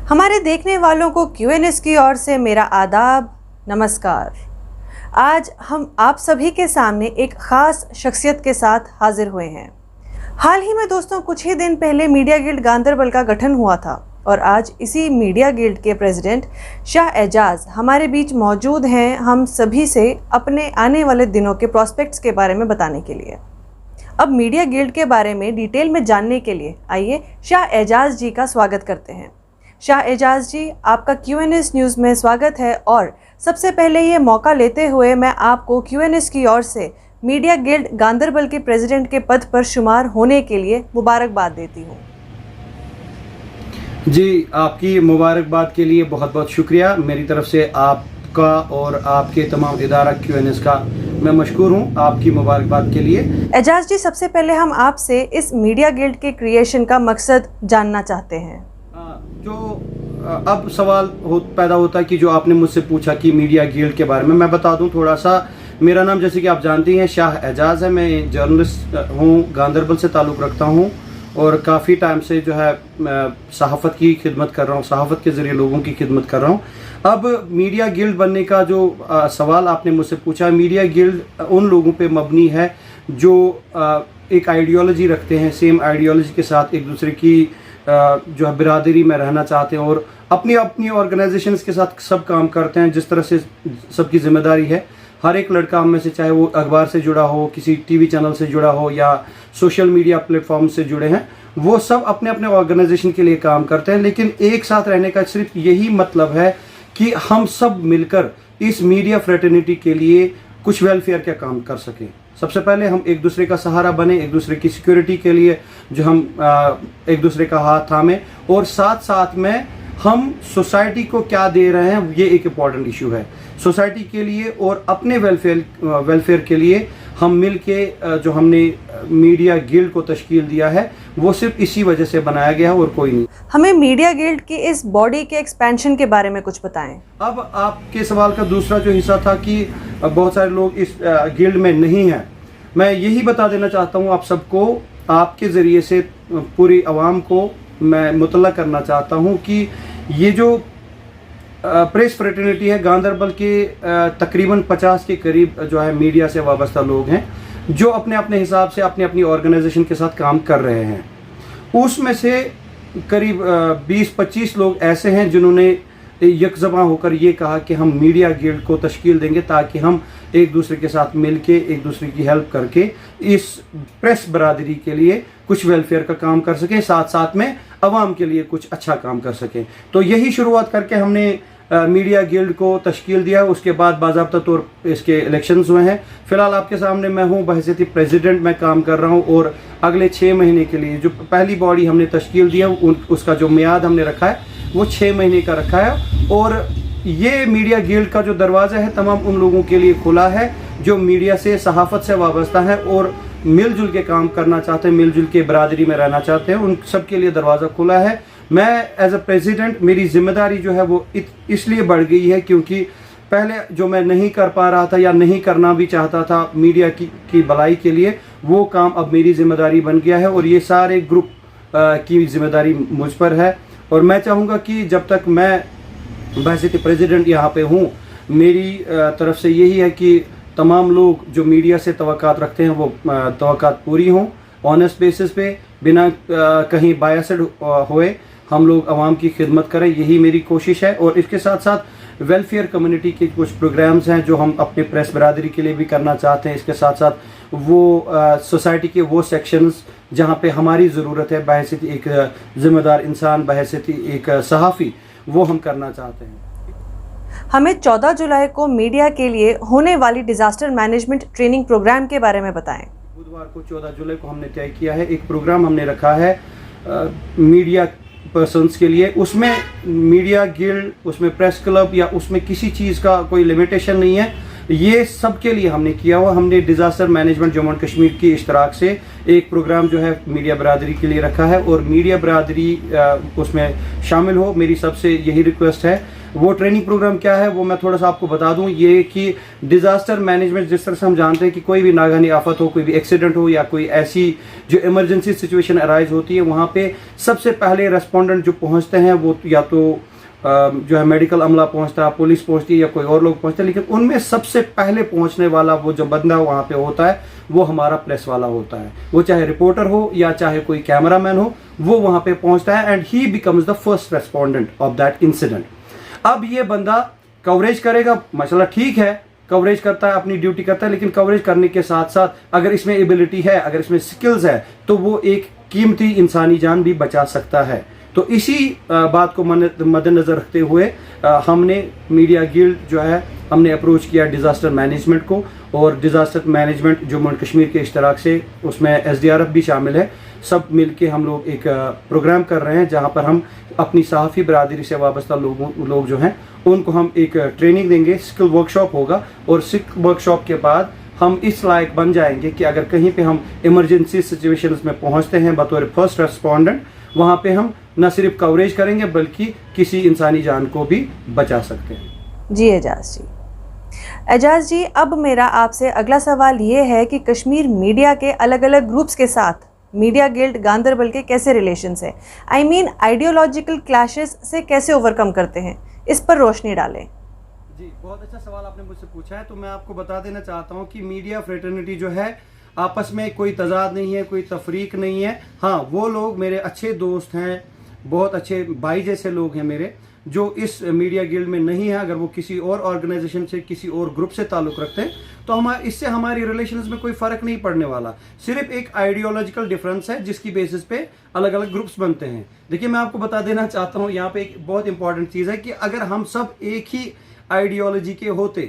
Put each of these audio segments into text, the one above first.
हमारे देखने वालों को क्यूएनएस की ओर से मेरा आदाब, नमस्कार। आज हम आप सभी के सामने एक ख़ास शख्सियत के साथ हाजिर हुए हैं। हाल ही में दोस्तों, कुछ ही दिन पहले मीडिया गिल्ड गांदरबल का गठन हुआ था और आज इसी मीडिया गिल्ड के प्रेसिडेंट शाह एजाज हमारे बीच मौजूद हैं हम सभी से अपने आने वाले दिनों के प्रॉस्पेक्ट्स के बारे में बताने के लिए। अब मीडिया गिल्ड के बारे में डिटेल में जानने के लिए आइए शाह एजाज जी का स्वागत करते हैं। शाह एजाज जी, आपका क्यूएनएस न्यूज़ में स्वागत है और सबसे पहले ये मौका लेते हुए मैं आपको क्यूएनएस की ओर से मीडिया गिल्ड गांदरबल के प्रेसिडेंट के पद पर शुमार होने के लिए मुबारकबाद देती हूँ। जी, आपकी मुबारकबाद के लिए बहुत बहुत शुक्रिया। मेरी तरफ से आपका और आपके तमाम इदारा क्यूएनएस का मैं मशकूर हूँ आपकी मुबारकबाद के लिए। एजाज जी, सबसे पहले हम आपसे इस मीडिया गिल्ड के क्रिएशन का मकसद जानना चाहते हैं। जो अब सवाल पैदा होता है कि जो आपने मुझसे पूछा कि मीडिया गिल्ड के बारे में, मैं बता दूं थोड़ा सा। मेरा नाम जैसे कि आप जानती हैं शाह एजाज है। मैं जर्नलिस्ट हूं, गांदरबल से ताल्लुक़ रखता हूं और काफ़ी टाइम से जो है सहाफ़त की खिदमत कर रहा हूं, सहाफ़त के ज़रिए लोगों की खिदमत कर रहा हूं। अब मीडिया गिल्ड बनने का जो सवाल आपने मुझसे पूछा, मीडिया गिल्ड उन लोगों पे मबनी है जो एक आइडियोलॉजी रखते हैं, सेम आइडियोलॉजी के साथ एक दूसरे की जो है बिरादरी में रहना चाहते हैं और अपनी अपनी ऑर्गेनाइजेशंस के साथ सब काम करते हैं। जिस तरह से सबकी जिम्मेदारी है, हर एक लड़का में से, चाहे वो अखबार से जुड़ा हो, किसी टीवी चैनल से जुड़ा हो या सोशल मीडिया प्लेटफॉर्म से जुड़े हैं, वो सब अपने अपने ऑर्गेनाइजेशन के लिए काम करते हैं। लेकिन एक साथ रहने का सिर्फ यही मतलब है कि हम सब मिलकर इस मीडिया फ्रेटर्निटी के लिए कुछ वेलफेयर का काम कर सकें। सबसे पहले हम एक दूसरे का सहारा बने, एक दूसरे की सिक्योरिटी के लिए जो हम एक दूसरे का हाथ थामें, और साथ साथ में हम सोसाइटी को क्या दे रहे हैं, ये एक इम्पॉर्टेंट इशू है सोसाइटी के लिए। और अपने वेलफेयर के लिए हम मिल के जो हमने मीडिया गिल्ड को तश्कील दिया है, वो सिर्फ इसी वजह से बनाया गया है और कोई नहीं। हमें मीडिया गिल्ड की इस बॉडी के एक्सपेंशन के बारे में कुछ बताएं। अब आपके सवाल का दूसरा जो हिस्सा था कि बहुत सारे लोग इस गिल्ड में नहीं हैं, मैं यही बता देना चाहता हूँ आप सबको, आपके ज़रिए से पूरी आवाम को मैं मुतल्ला करना चाहता हूँ कि ये जो प्रेस फ्रेटर्निटी है, गांदरबल के तकरीबन 50 के करीब जो है मीडिया से वाबस्ता लोग हैं जो अपने अपने हिसाब से अपनी अपनी ऑर्गेनाइजेशन के साथ काम कर रहे हैं। उसमें से करीब 20-25 लोग ऐसे हैं जिन्होंने यकजमा होकर ये कहा कि हम मीडिया गिल्ड को तश्कील देंगे ताकि हम एक दूसरे के साथ मिल के एक दूसरे की हेल्प करके इस प्रेस बरादरी के लिए कुछ वेलफेयर का काम कर सकें, साथ साथ में अवाम के लिए कुछ अच्छा काम कर सकें। तो यही शुरुआत करके हमने मीडिया गिल्ड को तश्कील दिया। उसके बाद बाज़ाब्ता तौर इसके इलेक्शंस हुए हैं। फ़िलहाल आपके सामने मैं हूँ, बहैसियत प्रेसिडेंट मैं काम कर रहा हूँ और अगले 6 महीने के लिए जो पहली बॉडी हमने तश्कील दिया उसका जो मियाद हमने रखा है वो 6 महीने का रखा है। और ये मीडिया गिल्ड का जो दरवाज़ा है तमाम उन लोगों के लिए खुला है जो मीडिया से, सहाफ़त से वाबस्ता है और मिलजुल के काम करना चाहते हैं, मिलजुल के बरादरी में रहना चाहते हैं, उन सब के लिए दरवाज़ा खुला है। मैं एज अ प्रेसिडेंट, मेरी जिम्मेदारी जो है वो इसलिए बढ़ गई है क्योंकि पहले जो मैं नहीं कर पा रहा था या नहीं करना भी चाहता था मीडिया की भलाई के लिए, वो काम अब मेरी जिम्मेदारी बन गया है और ये सारे ग्रुप की जिम्मेदारी मुझ पर है। और मैं चाहूँगा कि जब तक मैं बहैसियत प्रेसिडेंट यहाँ पे हूँ, मेरी तरफ से यही है कि तमाम लोग जो मीडिया से तवक्कात रखते हैं वो तवक्कात पूरी हों, ऑनेस्ट बेसिस पे, बिना कहीं बायस्ड हुए हम लोग आवाम की खिदमत करें, यही मेरी कोशिश है। और इसके साथ साथ वेलफेयर कम्युनिटी के कुछ प्रोग्राम्स हैं जो हम अपने प्रेस बरादरी के लिए भी करना चाहते हैं। इसके साथ साथ वो सोसाइटी के वो सेक्शंस जहाँ पे हमारी ज़रूरत है बहैसियत एक ज़िम्मेदार इंसान, बहैसियत एक सहाफ़ी, वो हम करना चाहते हैं। हमें 14 जुलाई को मीडिया के लिए होने वाली डिज़ास्टर मैनेजमेंट ट्रेनिंग प्रोग्राम के बारे में बताएं। बुधवार को 14 जुलाई को हमने तय किया है, एक प्रोग्राम हमने रखा है मीडिया पर्सन्स के लिए। उसमें मीडिया गिल्ड, उसमें प्रेस क्लब या उसमें किसी चीज़ का कोई लिमिटेशन नहीं है, ये सब के लिए हमने किया हुआ। हमने disaster management Jammu and Kashmir की इश्तराक से एक प्रोग्राम जो है मीडिया बरादरी के लिए रखा है और मीडिया बरादरी उसमें शामिल हो। मेरी सबसे यही रिक्वेस्ट है, वो ट्रेनिंग प्रोग्राम क्या है वो मैं थोड़ा सा आपको बता दूं। ये कि डिज़ास्टर मैनेजमेंट, जिस तरह से हम जानते हैं कि कोई भी नागहानी आफत हो, कोई भी एक्सीडेंट हो या कोई ऐसी जो इमरजेंसी सिचुएशन अराइज होती है, वहाँ पे सबसे पहले रेस्पोंडेंट जो पहुँचते हैं वो या तो जो है मेडिकल अमला पहुंचता है, पुलिस पहुंचती है या कोई और लोग पहुंचते हैं, लेकिन उनमें सबसे पहले पहुंचने वाला वो जो बंदा वहां पे होता है वो हमारा प्रेस वाला होता है। वो चाहे रिपोर्टर हो या चाहे कोई कैमरामैन हो, वो वहां पे पहुंचता है and he becomes the first respondent of that incident. अब ये बंदा कवरेज करेगा, मसला ठीक है, कवरेज करता है, अपनी ड्यूटी करता है, लेकिन कवरेज करने के साथ साथ अगर इसमें एबिलिटी है, अगर इसमें स्किल्स है, तो वो एक कीमती इंसानी जान भी बचा सकता है। तो इसी बात को मद्देनजर रखते हुए हमने मीडिया गिल्ड जो है हमने अप्रोच किया डिज़ास्टर मैनेजमेंट को, और disaster management Jammu and Kashmir के इश्तराक से उसमें SDRF भी शामिल है। सब मिलके हम लोग एक प्रोग्राम कर रहे हैं जहां पर हम अपनी सहाफ़ी बरादरी से वाबस्ता लोग जो हैं उनको हम एक ट्रेनिंग देंगे, स्किल वर्कशॉप होगा, और स्किल वर्कशॉप के बाद हम इस लायक बन जाएंगे कि अगर कहीं पे हम इमरजेंसी सिचुएशंस में पहुंचते हैं बतौर फर्स्ट रेस्पोंडेंट, वहाँ पे हम न सिर्फ कवरेज करेंगे बल्कि किसी इंसानी जान को भी बचा सकते हैं। जी एजाज जी। एजाज जी, अब मेरा आपसे अगला सवाल ये है कि कश्मीर मीडिया के अलग अलग ग्रुप्स के साथ मीडिया गिल्ड गांदरबल के कैसे रिलेशंस है? आई मीन आइडियोलॉजिकल क्लैशेस से कैसे ओवरकम करते हैं, इस पर रोशनी डालें। जी, बहुत अच्छा सवाल आपने मुझसे पूछा है। तो मैं आपको बता देना चाहता हूँ कि मीडिया फ्रेटर्निटी जो है आपस में कोई तजाद नहीं है, कोई तफरीक नहीं है। हाँ, वो लोग मेरे अच्छे दोस्त हैं, बहुत अच्छे भाई जैसे लोग हैं मेरे, जो इस मीडिया गिल्ड में नहीं है। अगर वो किसी और ऑर्गेनाइजेशन से, किसी और ग्रुप से ताल्लुक़ रखते हैं तो इससे हमारी रिलेशंस में कोई फ़र्क नहीं पड़ने वाला। सिर्फ एक आइडियोलॉजिकल डिफरेंस है जिसकी बेसिस पे अलग अलग ग्रुप्स बनते हैं। देखिए, मैं आपको बता देना चाहता हूँ यहाँ पे एक बहुत इंपॉर्टेंट चीज़ है कि अगर हम सब एक ही आइडियोलॉजी के होते,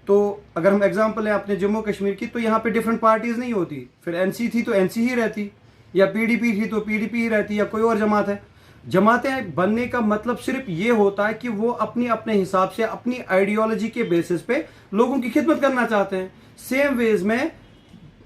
तो अगर हम एग्जांपल है अपने जम्मू कश्मीर की, तो यहाँ पे डिफरेंट पार्टीज नहीं होती। फिर NC थी तो NC ही रहती, या PDP थी तो PDP ही रहती, या कोई और जमात है। जमातें बनने का मतलब सिर्फ ये होता है कि वो अपनी अपने हिसाब से अपनी आइडियोलॉजी के बेसिस पे लोगों की खिदमत करना चाहते हैं। सेम वेज में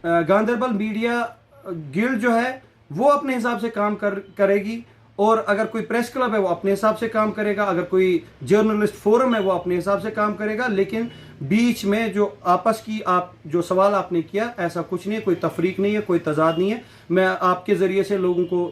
गांदरबल मीडिया गिल्ड जो है वो अपने हिसाब से काम करेगी, और अगर कोई प्रेस क्लब है वो अपने हिसाब से काम करेगा, अगर कोई जर्नलिस्ट फोरम है वो अपने हिसाब से काम करेगा। लेकिन बीच में जो आपस की जो सवाल आपने किया, ऐसा कुछ नहीं है, कोई तफरीक नहीं है, कोई तजाद नहीं है। मैं आपके ज़रिए से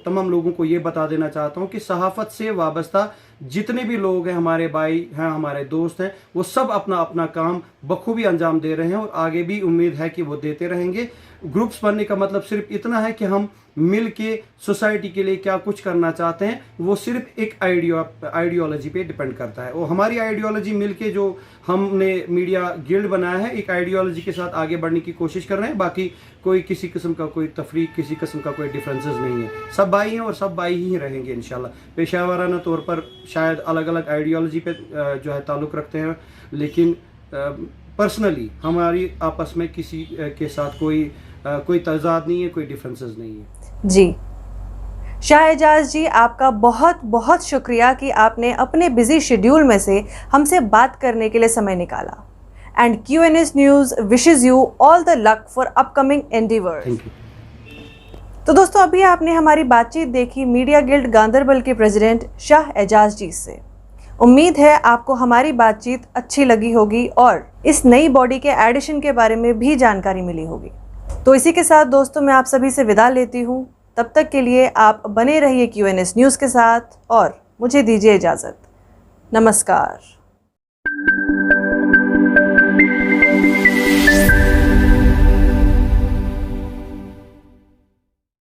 तमाम लोगों को ये बता देना चाहता हूँ कि सहाफ़त से वाबस्ता जितने भी लोग हैं, हमारे भाई हैं, हमारे दोस्त हैं, वो सब अपना अपना काम बखूबी अंजाम दे रहे हैं, और आगे भी उम्मीद है कि वो देते रहेंगे। ग्रुप्स बनने का मतलब सिर्फ इतना है कि हम मिल के सोसाइटी के लिए क्या कुछ करना चाहते हैं, वो सिर्फ एक आइडियोलॉजी पे डिपेंड करता है। और हमारी आइडियोलॉजी मिल के जो हमने मीडिया गिल्ड बनाया है, एक आइडियोलॉजी के साथ आगे बढ़ने की कोशिश कर रहे हैं। बाकी कोई किसी किस्म का कोई तफरीक, किसी किस्म का कोई डिफरेंसेस नहीं है। सब भाई हैं और सब भाई ही रहेंगे इंशाल्लाह। पेशावराना तौर पर शायद अलग अलग आइडियोलॉजी पे जो है ताल्लुक़ रखते हैं, लेकिन पर्सनली हमारी आपस में किसी के साथ कोई तजाद नहीं है, कोई डिफरेंसेस नहीं है। जी शाह एजाज जी, आपका बहुत बहुत शुक्रिया कि आपने अपने बिजी शेड्यूल में से हमसे बात करने के लिए समय निकाला। And QNS news wishes you all the luck for upcoming endeavours. Thank you. तो दोस्तों, अभी आपने हमारी बातचीत देखी मीडिया गिल्ड गांदरबल के प्रेसिडेंट शाह एजाज जी से। उम्मीद है आपको हमारी बातचीत अच्छी लगी होगी और इस नई बॉडी के एडिशन के बारे में भी जानकारी मिली होगी। तो इसी के साथ दोस्तों, मैं आप सभी से विदा लेती हूँ। तब तक के लिए आप बने रहिए QNS न्यूज़ के साथ और मुझे दीजिए इजाज़त। नमस्कार।